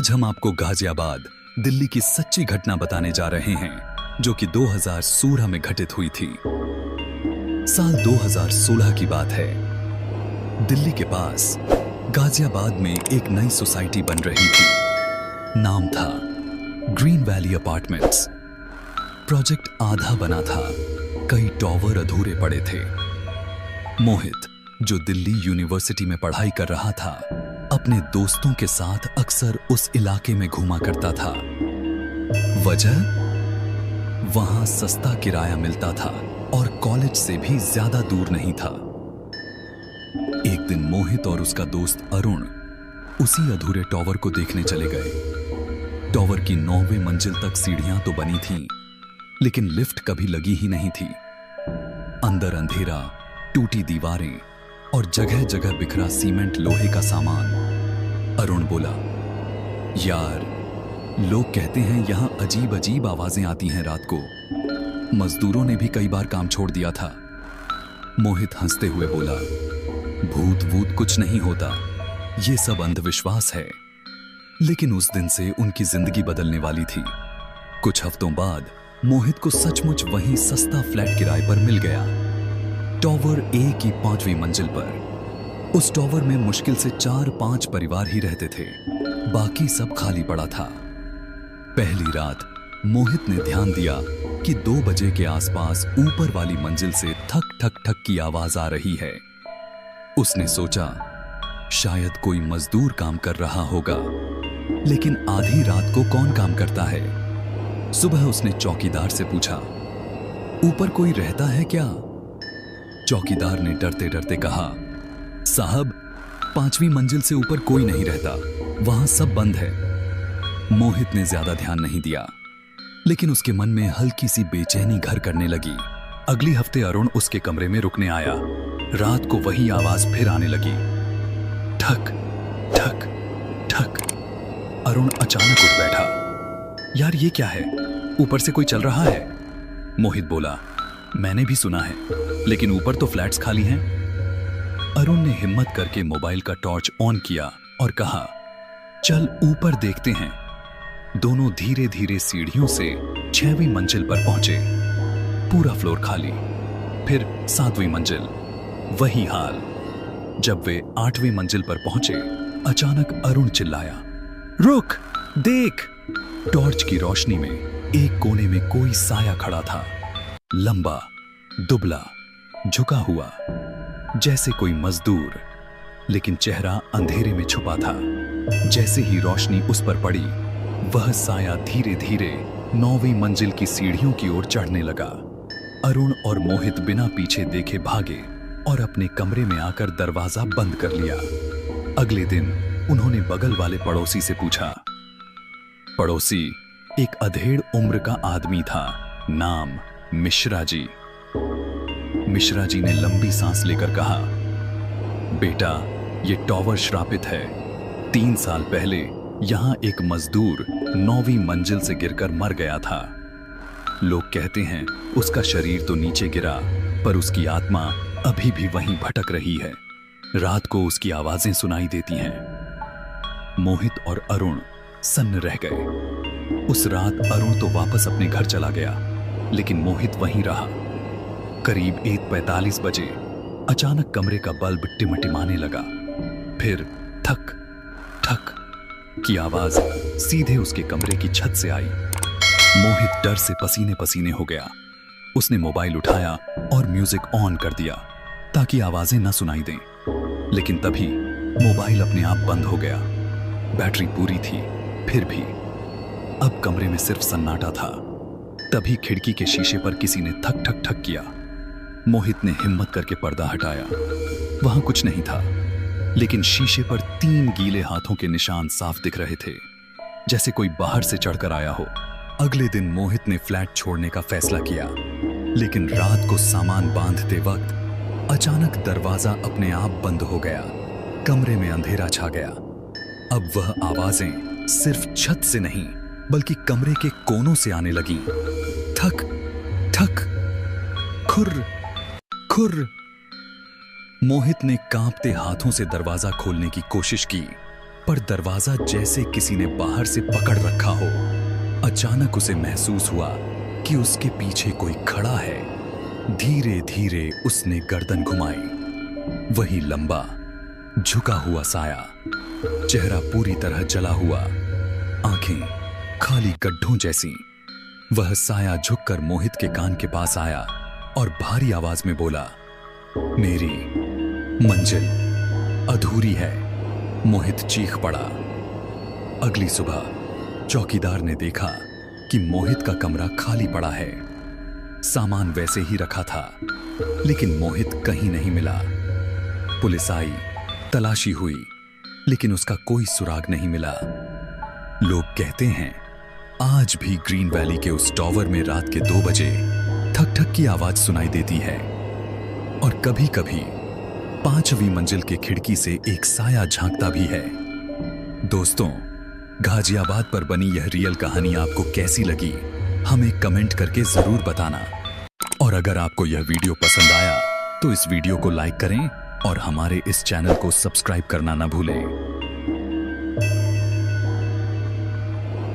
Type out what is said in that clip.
आज हम आपको गाजियाबाद, दिल्ली की सच्ची घटना बताने जा रहे हैं जो कि 2016 में घटित हुई थी। साल 2016 की बात है। दिल्ली के पास गाजियाबाद में एक नई सोसाइटी बन रही थी। नाम था ग्रीन वैली अपार्टमेंट्स। प्रोजेक्ट आधा बना था, कई टॉवर अधूरे पड़े थे। मोहित, जो दिल्ली यूनिवर्सिटी में पढ़ाई कर रहा था, अपने दोस्तों के साथ अक्सर उस इलाके में घूमा करता था। वजह? वहां सस्ता किराया मिलता था और कॉलेज से भी ज्यादा दूर नहीं था। एक दिन मोहित और उसका दोस्त अरुण उसी अधूरे टॉवर को देखने चले गए। टॉवर की 9वीं मंजिल तक सीढ़ियां तो बनी थीं, लेकिन लिफ्ट कभी लगी ही नहीं थी। अंदर अंधेरा, टूटी दीवारें और जगह जगह बिखरा सीमेंट लोहे का सामान। अरुण बोला, यार, लोग कहते हैं यहां अजीब अजीब आवाजें आती हैं रात को। मजदूरों ने भी कई बार काम छोड़ दिया था। मोहित हंसते हुए बोला, भूत वूत कुछ नहीं होता, ये सब अंधविश्वास है। लेकिन उस दिन से उनकी जिंदगी बदलने वाली थी। कुछ हफ्तों बाद मोहित को सचमुच वहीं सस्ता फ्लैट किराए पर मिल गया, टॉवर ए की 5वीं मंजिल पर। उस टॉवर में मुश्किल से 4-5 परिवार ही रहते थे, बाकी सब खाली पड़ा था। पहली रात मोहित ने ध्यान दिया कि 2 बजे के आसपास ऊपर वाली मंजिल से ठक ठक ठक की आवाज आ रही है। उसने सोचा शायद कोई मजदूर काम कर रहा होगा, लेकिन आधी रात को कौन काम करता है? सुबह उसने चौकीदार से पूछा, ऊपर कोई रहता है क्या? चौकीदार ने डरते डरते कहा, साहब, 5वीं मंजिल से ऊपर कोई नहीं रहता, वहां सब बंद है। मोहित ने ज्यादा ध्यान नहीं दिया, लेकिन उसके मन में हल्की सी बेचैनी घर करने लगी। अगले हफ्ते अरुण उसके कमरे में रुकने आया। रात को वही आवाज फिर आने लगी, ठक ठक ठक। अरुण अचानक उठ बैठा, यार ये क्या है? ऊपर से कोई चल रहा है? मोहित बोला, मैंने भी सुना है, लेकिन ऊपर तो फ्लैट्स खाली हैं। अरुण ने हिम्मत करके मोबाइल का टॉर्च ऑन किया और कहा, चल ऊपर देखते हैं। दोनों धीरे धीरे सीढ़ियों से 6वीं मंजिल पर पहुंचे। पूरा फ्लोर खाली। फिर 7वीं मंजिल, वही हाल। जब वे 8वीं मंजिल पर पहुंचे, अचानक अरुण चिल्लाया, रुक, देख। टॉर्च की रोशनी में एक कोने में कोई साया खड़ा था, लंबा, दुबला, झुका हुआ, जैसे कोई मजदूर, लेकिन चेहरा अंधेरे में छुपा था। जैसे ही रोशनी उस पर पड़ी, वह साया धीरे धीरे 9वीं मंजिल की सीढ़ियों की ओर चढ़ने लगा। अरुण और मोहित बिना पीछे देखे भागे और अपने कमरे में आकर दरवाजा बंद कर लिया। अगले दिन उन्होंने बगल वाले पड़ोसी से पूछा। पड़ोसी एक अधेड़ उम्र का आदमी था, नाम मिश्रा जी। मिश्रा जी ने लंबी सांस लेकर कहा, बेटा, ये टॉवर श्रापित है। 3 साल पहले यहां एक मजदूर 9वीं मंजिल से गिरकर मर गया था। लोग कहते हैं उसका शरीर तो नीचे गिरा, पर उसकी आत्मा अभी भी वहीं भटक रही है। रात को उसकी आवाजें सुनाई देती हैं। मोहित और अरुण सन्न रह गए। उस रात अरुण तो वापस अपने घर चला गया, लेकिन मोहित वहीं रहा। करीब 1:45 बजे अचानक कमरे का बल्ब टिमटिमाने लगा। फिर ठक ठक की आवाज सीधे उसके कमरे की छत से आई। मोहित डर से पसीने पसीने हो गया। उसने मोबाइल उठाया और म्यूजिक ऑन कर दिया ताकि आवाजें न सुनाई दें, लेकिन तभी मोबाइल अपने आप बंद हो गया। बैटरी पूरी थी, फिर भी अब कमरे में सिर्फ सन्नाटा था। तभी खिड़की के शीशे पर किसी ने ठक ठक ठक किया। मोहित ने हिम्मत करके पर्दा हटाया। वहां कुछ नहीं था, लेकिन शीशे पर 3 गीले हाथों के निशान साफ दिख रहे थे, जैसे कोई बाहर से चढ़कर आया हो। अगले दिन मोहित ने फ्लैट छोड़ने का फैसला किया, लेकिन रात को सामान बांधते वक्त अचानक दरवाजा अपने आप बंद हो गया। कमरे में अंधेरा छा गया। अब वह आवाजें सिर्फ छत से नहीं, बल्कि कमरे के कोनों से आने लगी। ठक ठक, खुर खुर। मोहित ने कांपते हाथों से दरवाजा खोलने की कोशिश की, पर दरवाजा जैसे किसी ने बाहर से पकड़ रखा हो। अचानक उसे महसूस हुआ कि उसके पीछे कोई खड़ा है। धीरे धीरे उसने गर्दन घुमाई। वही लंबा झुका हुआ साया, चेहरा पूरी तरह जला हुआ, आंखें खाली गड्ढों जैसी। वह साया झुककर मोहित के कान के पास आया और भारी आवाज में बोला, मेरी मंजिल अधूरी है। मोहित चीख पड़ा। अगली सुबह चौकीदार ने देखा कि मोहित का कमरा खाली पड़ा है। सामान वैसे ही रखा था, लेकिन मोहित कहीं नहीं मिला। पुलिस आई, तलाशी हुई, लेकिन उसका कोई सुराग नहीं मिला। लोग कहते हैं आज भी ग्रीन वैली के उस टॉवर में रात के 2 बजे ठक ठक की आवाज सुनाई देती है और कभी कभी 5वीं मंजिल के खिड़की से एक साया झांकता भी है। दोस्तों, गाजियाबाद पर बनी यह रियल कहानी आपको कैसी लगी, हमें कमेंट करके जरूर बताना। और अगर आपको यह वीडियो पसंद आया तो इस वीडियो को लाइक करें और हमारे इस चैनल को सब्सक्राइब करना ना भूलें।